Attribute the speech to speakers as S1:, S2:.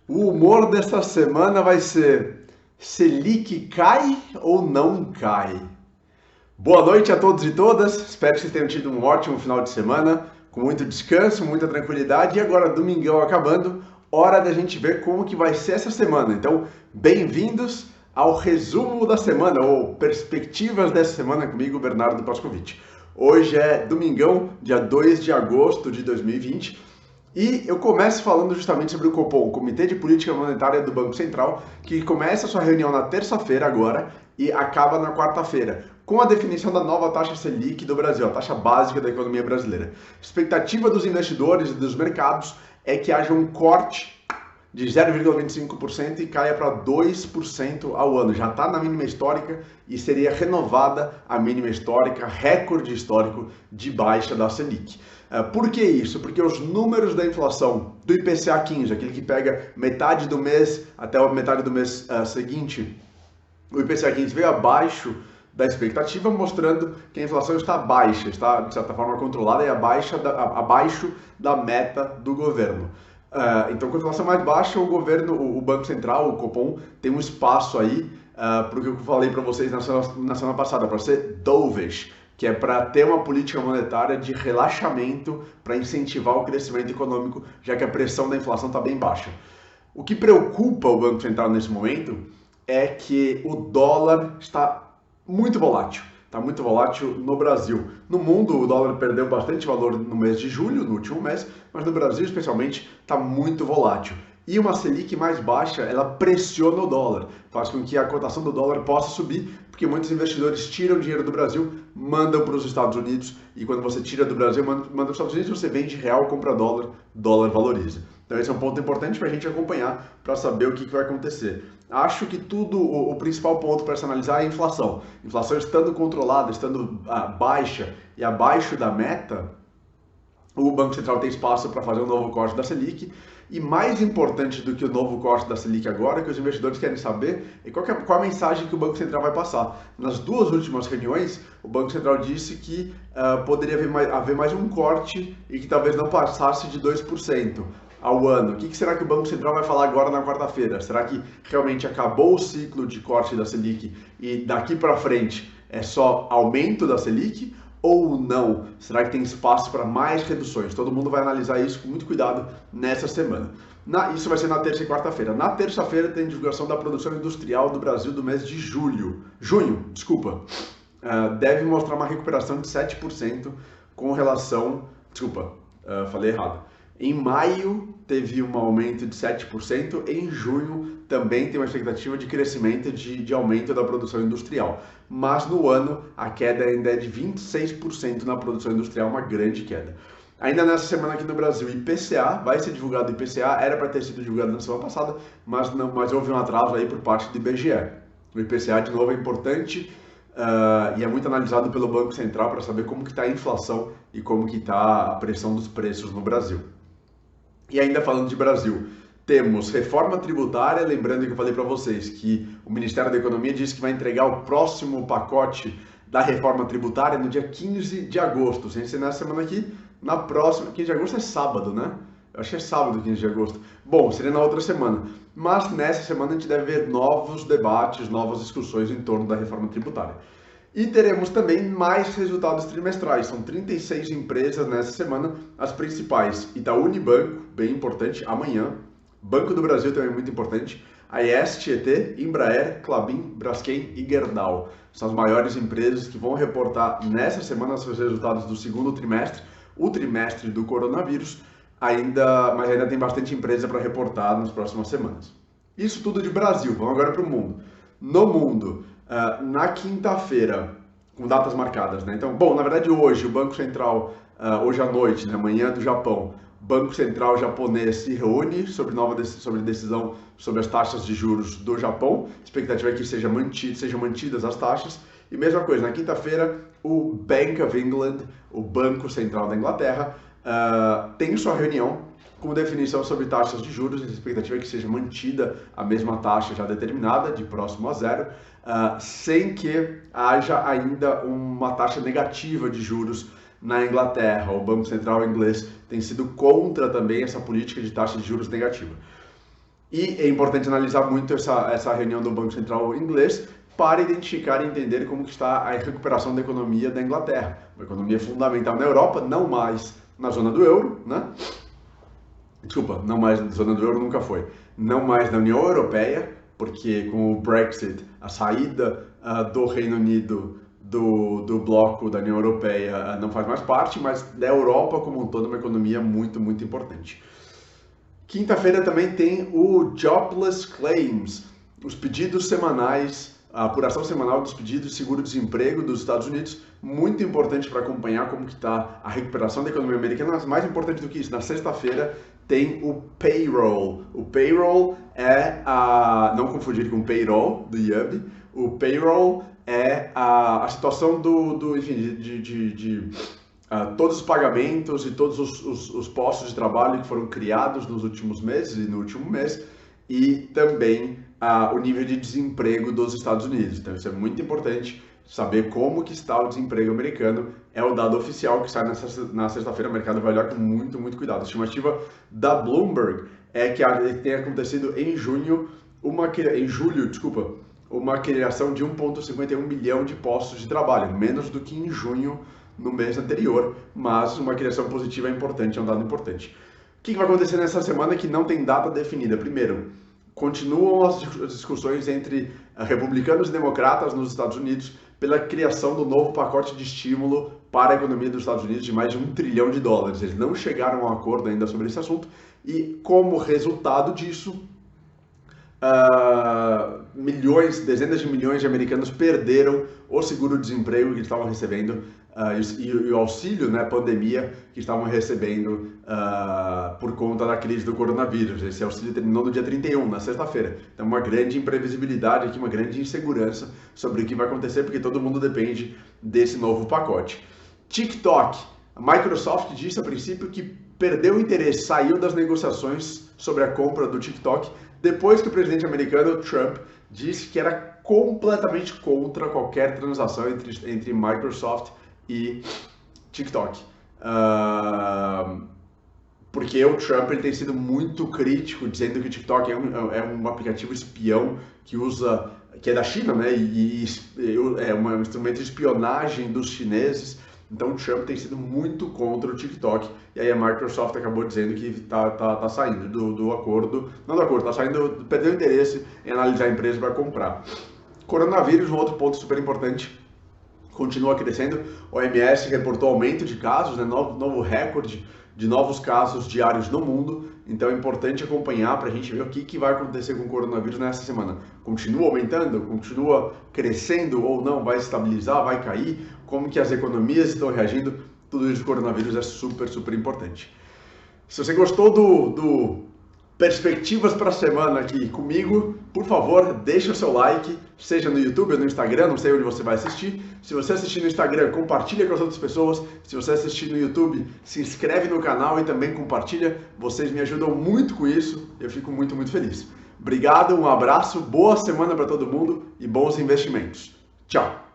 S1: O humor desta semana vai ser: Selic cai ou não cai? Boa noite a todos e todas, espero que vocês tenham tido um ótimo final de semana, com muito descanso, muita tranquilidade, e agora domingão acabando, hora da gente ver como que vai ser essa semana. Então, bem-vindos ao resumo da semana, ou perspectivas dessa semana comigo, Bernardo Pascovitch. Hoje é domingão, dia 2 de agosto de 2020, e eu começo falando justamente sobre o Copom, o Comitê de Política Monetária do Banco Central, que começa a sua reunião na terça-feira agora e acaba na quarta-feira, com a definição da nova taxa Selic do Brasil, a taxa básica da economia brasileira. A expectativa dos investidores e dos mercados é que haja um corte de 0,25% e caia para 2% ao ano. Já está na mínima histórica e seria renovada a mínima histórica, recorde histórico de baixa da Selic. Por que isso? Porque os números da inflação do IPCA 15, aquele que pega metade do mês até a metade do mês seguinte, o IPCA 15 veio abaixo da expectativa, mostrando que a inflação está baixa, está de certa forma controlada e abaixo da meta do governo. Então, com a inflação mais baixa, o Banco Central, o Copom, tem um espaço aí para o que eu falei para vocês na semana passada, para ser dovish, que é para ter uma política monetária de relaxamento para incentivar o crescimento econômico, já que a pressão da inflação está bem baixa. O que preocupa o Banco Central nesse momento é que o dólar está muito volátil. Está muito volátil no Brasil. No mundo, o dólar perdeu bastante valor no mês de julho, no último mês, mas no Brasil, especialmente, está muito volátil. E uma Selic mais baixa, ela pressiona o dólar, faz com que a cotação do dólar possa subir, porque muitos investidores tiram dinheiro do Brasil, mandam para os Estados Unidos, e quando você tira do Brasil, manda para os Estados Unidos, você vende real, compra dólar, dólar valoriza. Então esse é um ponto importante para a gente acompanhar, para saber o que vai acontecer. Acho que o principal ponto para se analisar é a inflação. Inflação estando controlada, estando baixa e abaixo da meta, o Banco Central tem espaço para fazer um novo corte da Selic. E mais importante do que o novo corte da Selic agora, que os investidores querem saber, é qual a mensagem que o Banco Central vai passar. Nas duas últimas reuniões, o Banco Central disse que poderia haver mais um corte e que talvez não passasse de 2% ao ano. O que será que o Banco Central vai falar agora na quarta-feira? Será que realmente acabou o ciclo de corte da Selic e daqui para frente é só aumento da Selic? Ou não? Será que tem espaço para mais reduções? Todo mundo vai analisar isso com muito cuidado nessa semana. Isso vai ser na terça e quarta-feira. Na terça-feira tem divulgação da produção industrial do Brasil do mês de junho. Deve mostrar uma recuperação de 7% com relação... falei errado. Em maio teve um aumento de 7%, em junho também tem uma expectativa de crescimento de aumento da produção industrial. Mas no ano a queda ainda é de 26% na produção industrial, uma grande queda. Ainda nessa semana aqui no Brasil, IPCA, vai ser divulgado o IPCA, era para ter sido divulgado na semana passada, mas houve um atraso aí por parte do IBGE. O IPCA, de novo, é importante e é muito analisado pelo Banco Central para saber como que está a inflação e como que está a pressão dos preços no Brasil. E ainda falando de Brasil, temos reforma tributária, lembrando que eu falei para vocês que o Ministério da Economia disse que vai entregar o próximo pacote da reforma tributária no dia 15 de agosto, sem ser nessa semana aqui, na próxima, 15 de agosto é sábado, né? Eu acho que é sábado, 15 de agosto. Bom, seria na outra semana, mas nessa semana a gente deve ver novos debates, novas discussões em torno da reforma tributária. E teremos também mais resultados trimestrais. São 36 empresas nessa semana, as principais: Itaú Unibanco, bem importante, amanhã. Banco do Brasil também muito importante. AES, Tietê, Embraer, Klabin, Braskem e Gerdau. São as maiores empresas que vão reportar nessa semana seus resultados do segundo trimestre, o trimestre do coronavírus, mas ainda tem bastante empresa para reportar nas próximas semanas. Isso tudo de Brasil. Vamos agora para o mundo. No mundo, na quinta-feira, com datas marcadas, né? Então, na verdade hoje, o Banco Central, hoje à noite, né, amanhã do Japão, o Banco Central japonês se reúne sobre decisão sobre as taxas de juros do Japão. A expectativa é que sejam mantidas as taxas. E mesma coisa, na quinta-feira, o Bank of England, o Banco Central da Inglaterra, tem sua reunião com definição sobre taxas de juros. A expectativa é que seja mantida a mesma taxa já determinada, de próximo a zero, sem que haja ainda uma taxa negativa de juros na Inglaterra. O Banco Central inglês tem sido contra também essa política de taxa de juros negativa. E é importante analisar muito essa reunião do Banco Central inglês para identificar e entender como que está a recuperação da economia da Inglaterra. Uma economia fundamental na Europa, não mais na zona do euro, né? Desculpa, não mais na zona do euro nunca foi. Não mais na União Europeia, porque com o Brexit, a saída do Reino Unido do bloco da União Europeia não faz mais parte, mas da Europa como um todo, uma economia muito, muito importante. Quinta-feira também tem o Jobless Claims, os pedidos semanais, a apuração semanal dos pedidos de seguro-desemprego dos Estados Unidos, muito importante para acompanhar como que está a recuperação da economia americana, mas mais importante do que isso, na sexta-feira tem o payroll. O payroll é não confundir com o payroll do IUB, o payroll é a situação todos os pagamentos e todos os postos de trabalho que foram criados nos últimos meses e no último mês, e também o nível de desemprego dos Estados Unidos. Então isso é muito importante, saber como que está o desemprego americano. É o dado oficial que sai na sexta-feira, o mercado vai olhar com muito, muito cuidado. A estimativa da Bloomberg é que tenha acontecido em julho, uma criação de 1,51 milhão de postos de trabalho, menos do que em junho no mês anterior, mas uma criação positiva é importante, é um dado importante. O que vai acontecer nessa semana que não tem data definida? Primeiro, continuam as discussões entre republicanos e democratas nos Estados Unidos pela criação do novo pacote de estímulo para a economia dos Estados Unidos de mais de $1 trilhão. Eles não chegaram a um acordo ainda sobre esse assunto e, como resultado disso, dezenas de milhões de americanos perderam o seguro-desemprego que estavam recebendo e o auxílio, né, pandemia, que estavam recebendo por conta da crise do coronavírus. Esse auxílio terminou no dia 31, na sexta-feira. Então, uma grande imprevisibilidade aqui, uma grande insegurança sobre o que vai acontecer, porque todo mundo depende desse novo pacote. TikTok. A Microsoft disse a princípio que perdeu o interesse, saiu das negociações sobre a compra do TikTok, depois que o presidente americano, Trump, disse que era completamente contra qualquer transação entre Microsoft e TikTok. Porque o Trump ele tem sido muito crítico, dizendo que o TikTok é um aplicativo espião que é da China, né? E é um instrumento de espionagem dos chineses. Então o Trump tem sido muito contra o TikTok, e aí a Microsoft acabou dizendo que tá saindo do acordo, perdeu interesse em analisar a empresa para comprar. Coronavírus, um outro ponto super importante, continua crescendo. O OMS reportou aumento de casos, né, novo recorde de novos casos diários no mundo. Então é importante acompanhar para a gente ver o que vai acontecer com o coronavírus nessa semana. Continua aumentando? Continua crescendo ou não? Vai estabilizar? Vai cair? Como que as economias estão reagindo? Tudo isso do coronavírus é super, super importante. Se você gostou do Perspectivas para a Semana aqui comigo, por favor, deixa o seu like, seja no YouTube ou no Instagram, não sei onde você vai assistir. Se você assistir no Instagram, compartilha com as outras pessoas. Se você assistir no YouTube, se inscreve no canal e também compartilha. Vocês me ajudam muito com isso, eu fico muito, muito feliz. Obrigado, um abraço, boa semana para todo mundo e bons investimentos. Tchau!